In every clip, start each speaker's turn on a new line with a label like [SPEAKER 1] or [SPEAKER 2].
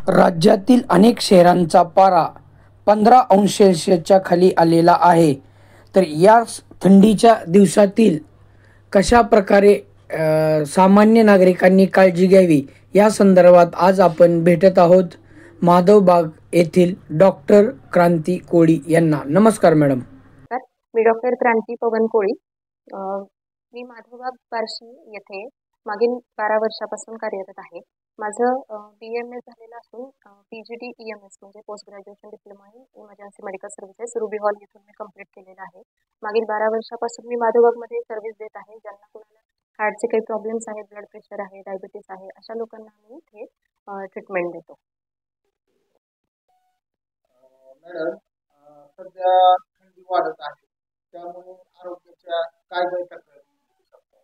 [SPEAKER 1] राज्यातील अनेक शहरांचा पारा 15 अंश सेल्सिअसच्या खाली आलेला आहे. तर या थंडीच्या दिवसातील कशा प्रकारे सामान्य नागरिकांनी काळजी घ्यावी या संदर्भात आज आपण भेटत आहोत माधवबाग येथील डॉक्टर क्रांती कोळी यांना. नमस्कार मॅडम.
[SPEAKER 2] तर मी डॉक्टर क्रांती पवन कोळी. मी माधवबाग बार्शी येथे मागील 12 वर्षापासून कार्यरत आहे. माझं BMS झालेलं असून PGD EMS म्हणजे post graduation diploma in emergency medical services ruby hall येथून मी कंप्लीट केलेलं आहे. मागील 12 वर्षापासून मी माधवबागमध्ये सर्व्हिस देत आहे. ज्यांना कोणाला हार्टचे काही प्रॉब्लेम्स आहेत, ब्लड प्रेशर आहे, डायबिटीस आहे, अशा लोकांना आम्ही इथे ट्रीटमेंट देतो.
[SPEAKER 3] मॅडम, सध्या थंडी वाढत आहे, त्यामुळे आरोग्याच्या काय काय तक्रारी येऊ शकतात?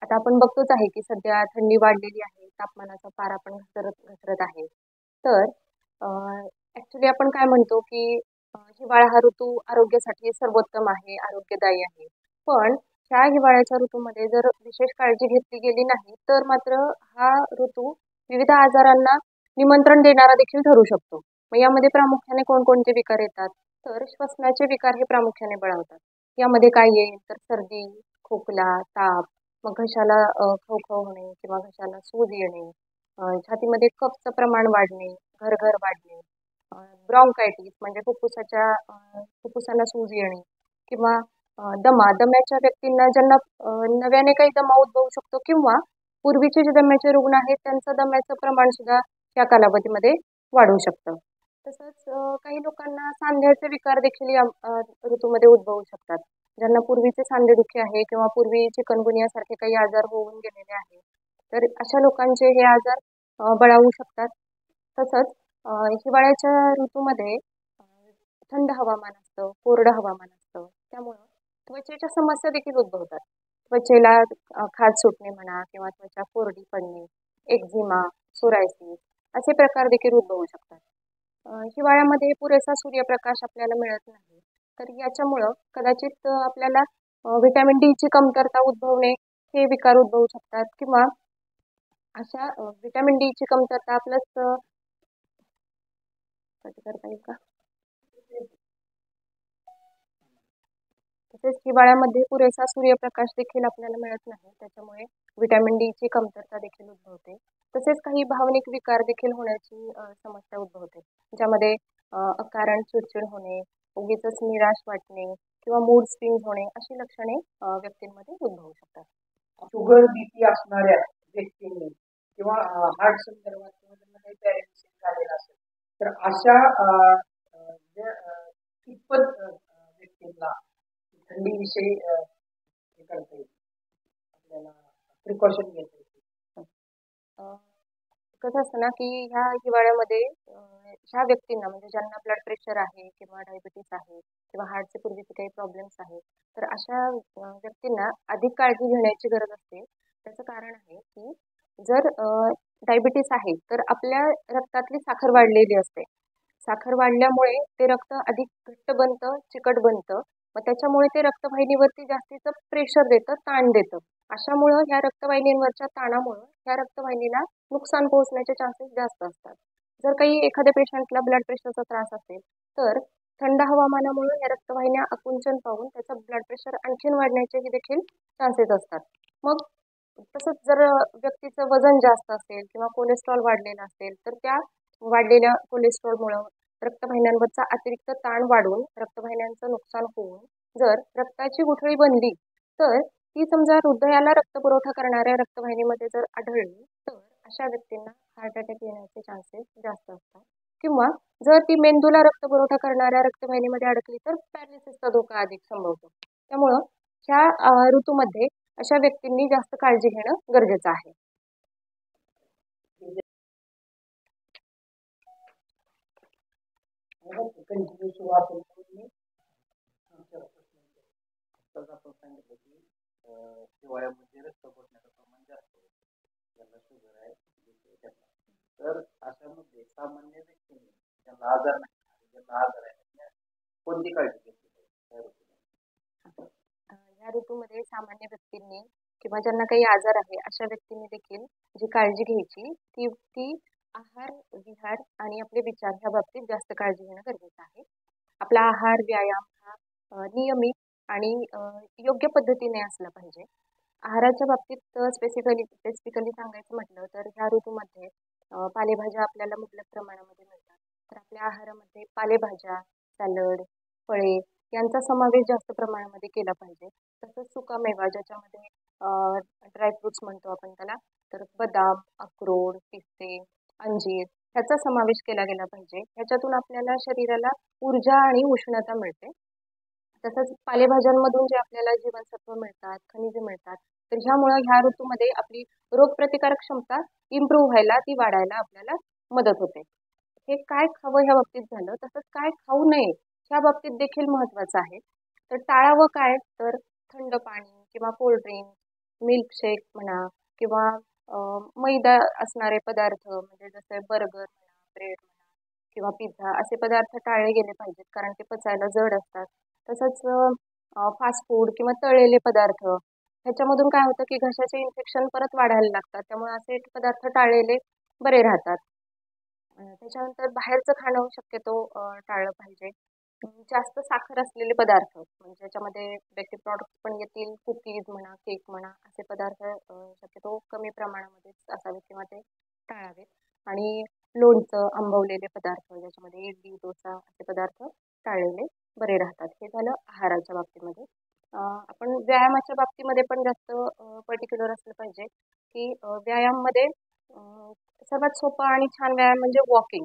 [SPEAKER 2] आता आपण बघतोच आहे की सध्या थंडी वाढलेली आहे, तापमानाचा पारा पण घसरत आहे. तर ऍक्च्युली आपण काय म्हणतो की हिवाळा हा ऋतू आरोग्यासाठी सर्वोत्तम आहे, आरोग्यदायी आहे. पण ह्या हिवाळ्याच्या ऋतूमध्ये जर विशेष काळजी घेतली गेली नाही तर मात्र हा ऋतू विविध आजारांना निमंत्रण देणारा देखील ठरू शकतो. मग यामध्ये प्रामुख्याने कोणकोणते विकार येतात? तर श्वसनाचे विकार हे प्रामुख्याने बळावतात. यामध्ये काय येईल तर सर्दी, खोकला, ताप, मग घशाला खवखव होणे किंवा घशाला सूज येणे, छातीमध्ये कफचं प्रमाण वाढणे, घरघर वाढणे, ब्रॉन्कायटिस म्हणजे फुफ्फुसांना सूज येणे किंवा दम्याच्या व्यक्तींना ज्यांना नव्याने काही दमा उद्भवू शकतो किंवा पूर्वीचे जे दम्याचे रुग्ण आहेत त्यांचं दम्याचं प्रमाण सुद्धा या कालावधीमध्ये वाढू शकतं. तसंच काही लोकांना सांध्याचे विकार देखील या ऋतूमध्ये उद्भवू शकतात. ज्यांना पूर्वीचे सांधेदुखी आहे किंवा पूर्वी चिकनगुनियासारखे काही आजार होऊन गेलेले आहेत, तर अशा लोकांचे हे आजार बळावू शकतात. तसंच हिवाळ्याच्या ऋतूमध्ये थंड हवामान असतं, कोरडं हवामान असतं, त्यामुळं त्वचेच्या समस्या देखील उद्भवतात. त्वचेला खाज सुटणे म्हणा किंवा त्वचा कोरडी पडणे, एक्झिमा, सोरायसिस असे प्रकार देखील उद्भवू शकतात. हिवाळ्यामध्ये पुरेसा सूर्यप्रकाश आपल्याला मिळत नाही, तर याच्यामुळं कदाचित आपल्याला व्हिटॅमिन डी ची कमतरता उद्भवणे हे विकार उद्भवू शकतात किंवा अशा व्हिटॅमिन डी ची कमतरता प्लस करता येईल का? तसेच हिवाळ्यामध्ये पुरेसा सूर्यप्रकाश देखील आपल्याला मिळत नाही, त्याच्यामुळे व्हिटॅमिन डी ची कमतरता देखील उद्भवते. तसेच काही भावनिक विकार देखील होण्याची समस्या उद्भवते, ज्यामध्ये अकारण चिडचिड होणे, उगीचच निराश वाटणे किंवा मूड स्विंग होणे अशी लक्षणे व्यक्तींमध्ये उद्भवू शकतात.
[SPEAKER 3] शुगर बीपी असणाऱ्या व्यक्तींनी किंवा हार्ट संदर्भात किंवा त्यांना काही पॅरेलिसिस झालेला असेल तर अशा कितपत व्यक्तींना थंडीविषयी हे करता येईल, आपल्याला प्रिकॉशन घेता येईल?
[SPEAKER 2] कसं असतं ना की ह्या हिवाळ्यामध्ये ह्या व्यक्तींना म्हणजे ज्यांना ब्लड प्रेशर आहे किंवा डायबिटीस आहे किंवा हार्टचे पूर्वीचे काही प्रॉब्लेम्स आहेत, तर अशा व्यक्तींना अधिक काळजी घेण्याची गरज असते. त्याचं कारण आहे की जर डायबिटीस आहे तर आपल्या रक्तातली साखर वाढलेली असते. साखर वाढल्यामुळे ते रक्त अधिक घट्ट बनतं, चिकट बनतं. मग त्याच्यामुळे ते रक्तवाहिनीवरती जास्तीचं प्रेशर देतं, ताण देतं. अशामुळं ह्या रक्तवाहिनीवरच्या ताणामुळं ह्या रक्तवाहिनीला नुकसान पोहोचण्याचे चान्सेस जास्त असतात. जर काही एखाद्या पेशंटला ब्लड प्रेशरचा त्रास असेल तर थंड हवामानामुळे या रक्तवाहिन्या आकुंचन पाहून त्याचं ब्लड प्रेशर आणखीन वाढण्याचेही देखील चान्सेस असतात. मग तसंच जर व्यक्तीचं वजन जास्त असेल किंवा कोलेस्ट्रॉल वाढलेला असेल तर त्या वाढलेल्या कोलेस्ट्रॉलमुळं रक्तवाहिन्यांवरचा अतिरिक्त ताण वाढून रक्तवाहिन्यांचं नुकसान होऊन जर रक्ताची गुठळी बनली तर ती समजा हृदयाला रक्तपुरवठा करणाऱ्या रक्तवाहिनीमध्ये जर आढळली तर अशा व्यक्तींना हार्ट अटॅक येण्याचे चान्सेस जास्त असतात. किंवा जर ती मेंदूला रक्तपुरवठा करणाऱ्या रक्तवाहिनीमध्ये अडकली तर पॅरालिसिसचा धोका अधिक संभवतो. त्यामुळं ह्या ऋतूमध्ये अशा व्यक्तींनी जास्त काळजी घेणं गरजेचं आहे.
[SPEAKER 3] कंटिन्यू सुरुवात आपण सांगितलं की हिवाळ्यामध्ये रक्त पोचण्याचं प्रमाण जास्त होतं, ज्यांना शुगर आहे तर अशामध्ये सामान्य व्यक्तींनी ज्यांना आजार नाही ज्यांना आजार आहे कोणती काळजी घेतली पाहिजे?
[SPEAKER 2] या ऋतूमध्ये सामान्य व्यक्तींनी किंवा ज्यांना काही आजार आहे अशा व्यक्तींनी देखील जी काळजी घ्यायची ती ती आहार, विहार आणि आपले विचार ह्या बाबतीत जास्त काळजी घेणं गरजेचं आहे. आपला आहार, व्यायाम हा नियमित आणि योग्य पद्धतीने असला पाहिजे. आहाराच्या बाबतीत स्पेसिफिकली सांगायचं म्हटलं तर ह्या ऋतूमध्ये पालेभाज्या आपल्याला मुबलक प्रमाणामध्ये मिळतात. तर आपल्या आहारामध्ये पालेभाज्या, सॅलड, फळे यांचा समावेश जास्त प्रमाणामध्ये केला पाहिजे. तसंच सुकामेवा ज्याच्यामध्ये ड्रायफ्रुट्स म्हणतो आपण त्याला, तर बदाम, अक्रोड, पिस्ते, अंजीर ह्याचा समावेश केला गेला पाहिजे. ह्याच्यातून आपल्याला शरीराला ऊर्जा आणि उष्णता मिळते. तसंच पालेभाज्यांमधून जे आपल्याला जीवनसत्व मिळतात, खनिजे मिळतात, तर ह्यामुळं ह्या ऋतूमध्ये आपली रोगप्रतिकारक क्षमता इम्प्रूव्ह व्हायला, ती वाढायला आपल्याला मदत होते. हे काय खावं ह्या बाबतीत झालं, तसंच काय खाऊ नये ह्या बाबतीत देखील महत्त्वाचं आहे. तर टाळावं काय, तर थंड पाणी किंवा कोल्ड्रिंक, मिल्कशेक म्हणा किंवा मैदा असणारे पदार्थ म्हणजे जसं बर्गर म्हणा, ब्रेड म्हणा किंवा पिझ्झा असे पदार्थ टाळले गेले पाहिजेत, कारण ते पचायला जड असतात. तसंच फास्ट फूड किंवा तळलेले पदार्थ ह्याच्यामधून काय होतं की घशाचे इन्फेक्शन परत वाढायला लागतात. त्यामुळे असे पदार्थ टाळलेले बरे राहतात. त्याच्यानंतर बाहेरचं खाणं शक्यतो टाळलं पाहिजे. जास्त साखर असलेले पदार्थ म्हणजे ज्याच्यामध्ये बेकरी प्रॉडक्ट्स पण येतील, कुकीज म्हणा, केक म्हणा असे पदार्थ शक्यतो कमी प्रमाणामध्येच असावेत किंवा ते टाळावेत. आणि लोणचं, आंबवलेले पदार्थ ज्याच्यामध्ये इडली, डोसा असे पदार्थ टाळलेले बरे राहतात. हे झालं आहाराच्या बाबतीमध्ये. आपण व्यायामाच्या बाबतीमध्ये पण जास्त पर्टिक्युलर असलं पाहिजे की व्यायाममध्ये सर्वात सोपा आणि छान व्यायाम म्हणजे वॉकिंग,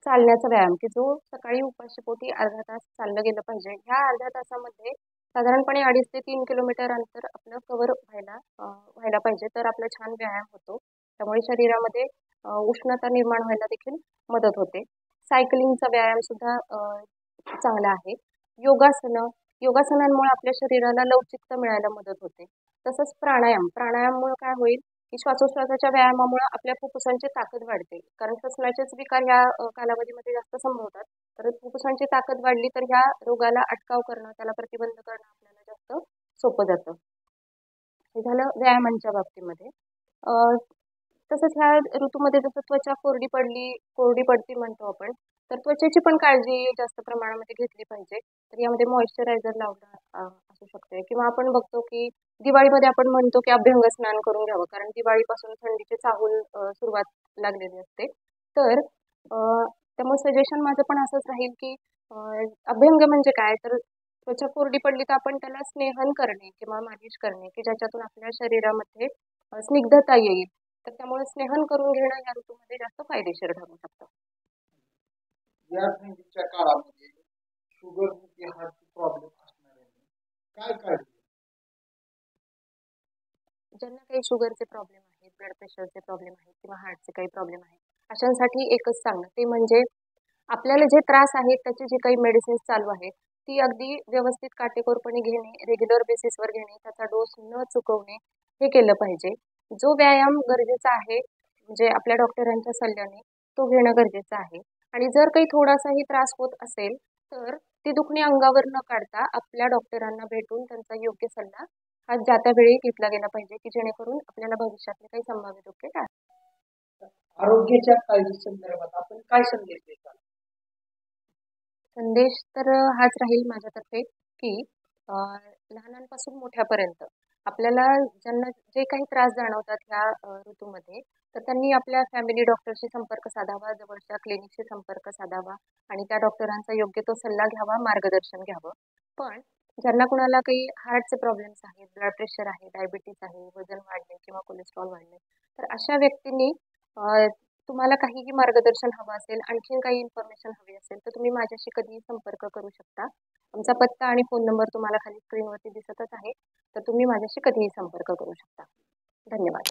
[SPEAKER 2] चालण्याचा व्यायाम की जो सकाळी उपाशीपोटी अर्धा तास चाललं गेलं पाहिजे. ह्या अर्ध्या तासामध्ये साधारणपणे 2.5 ते 3 किलोमीटर अंतर आपलं कव्हर व्हायला पाहिजे, तर आपला छान व्यायाम होतो. त्यामुळे शरीरामध्ये उष्णता निर्माण व्हायला देखील मदत होते. सायकलिंगचा व्यायाम सुद्धा चांगला आहे. योगासनं योगासनांमुळे आपल्या शरीराला लवचिकता मिळायला मदत होते. तसंच प्राणायाममुळे काय होईल की श्वासोश्वासाच्या व्यायामामुळे आपल्या फुफ्फुसांची ताकद वाढते. कारण श्वसनाचेच विकार ह्या कालावधीमध्ये जास्त संभवतात. तर फुफ्फुसांची ताकद वाढली तर ह्या रोगाला अटकाव करणं, त्याला प्रतिबंध करणं आपल्याला जास्त सोपं जातं. हे झालं व्यायामांच्या बाबतीमध्ये. तसंच ह्या ऋतूमध्ये जसं त्वचा कोरडी पडती म्हणतो आपण, तर त्वचेची पण काळजी जास्त प्रमाणामध्ये घेतली पाहिजे. तर यामध्ये मॉइश्चरायझर लावणं असू शकते किंवा आपण बघतो की दिवाळीमध्ये आपण म्हणतो की अभ्यंग स्नान करून घ्यावं, कारण दिवाळीपासून थंडीची चाहूल सुरुवात लागलेली असते. तर त्यामुळे सजेशन माझं पण असंच राहील की अभ्यंग म्हणजे काय, तर त्वचा कोरडी पडली तर आपण त्याला स्नेहन करणे किंवा मालिश करणे की ज्याच्यातून आपल्या शरीरामध्ये स्निग्धता येईल. तर त्यामुळे स्नेहन करून घेणं या ऋतूमध्ये जास्त फायदेशीर ठरू शकतं.
[SPEAKER 3] या थंडीच्या काळामध्ये शुगर बीपी हार्टचे प्रॉब्लेम असणाऱ्यांनी काय काळजी घ्यावी?
[SPEAKER 2] ज्यांना काही शुगरचे प्रॉब्लेम आहेत, ब्लड प्रेशरचे प्रॉब्लेम आहेत किंवा हार्टचे काही प्रॉब्लेम आहेत, अशांसाठी एकच सांगणं ते म्हणजे आपल्याला जे त्रास आहेत त्याचे जे काही मेडिसिन्स चालू आहेत ती अगदी व्यवस्थित काटेकोरपणे घेणे, रेग्युलर बेसिसवर घेणे, त्याचा डोस न चुकवणे हे केलं पाहिजे. जो व्यायाम गरजेचा आहे म्हणजे आपल्या डॉक्टरांच्या सल्ल्याने तो घेणं गरजेचं आहे. आणि जर काही थोडासाही त्रास होत असेल तर ती दुखणी अंगावर न काढता आपल्या डॉक्टरांना भेटून त्यांचा योग्य सल्ला हा ज्या त्या वेळी घेतला गेला पाहिजे की जेणेकरून आपल्याला भविष्यातले काही संभाव्य धोके टाळता.
[SPEAKER 1] आरोग्याच्या काळजी संदर्भात आपण काय संदेश देता?
[SPEAKER 2] संदेश तर हाच राहील माझ्यातर्फे की लहानांपासून मोठ्यापर्यंत आपल्याला ज्यांना जे काही त्रास जाणवतात ह्या ऋतूमध्ये, तर त्यांनी आपल्या फॅमिली डॉक्टरशी संपर्क साधावा, जवळच्या क्लिनिकशी संपर्क साधावा आणि त्या डॉक्टरांचा योग्य तो सल्ला घ्यावा, मार्गदर्शन घ्यावं. पण ज्यांना कुणाला काही हार्टचे प्रॉब्लेम्स आहेत, ब्लड प्रेशर आहे, डायबिटीस आहे, वजन वाढले किंवा कोलेस्ट्रॉल वाढले, तर अशा व्यक्तींनी तुम्हाला काहीही मार्गदर्शन हवं असेल, आणखीन काही इन्फॉर्मेशन हवी असेल, तर तुम्ही माझ्याशी कधीही संपर्क करू शकता. आमचा पत्ता आणि फोन नंबर तुम्हाला खाली स्क्रीनवरती दिसतच आहे. तर तुम्ही माझ्याशी कधीही संपर्क करू शकता. धन्यवाद.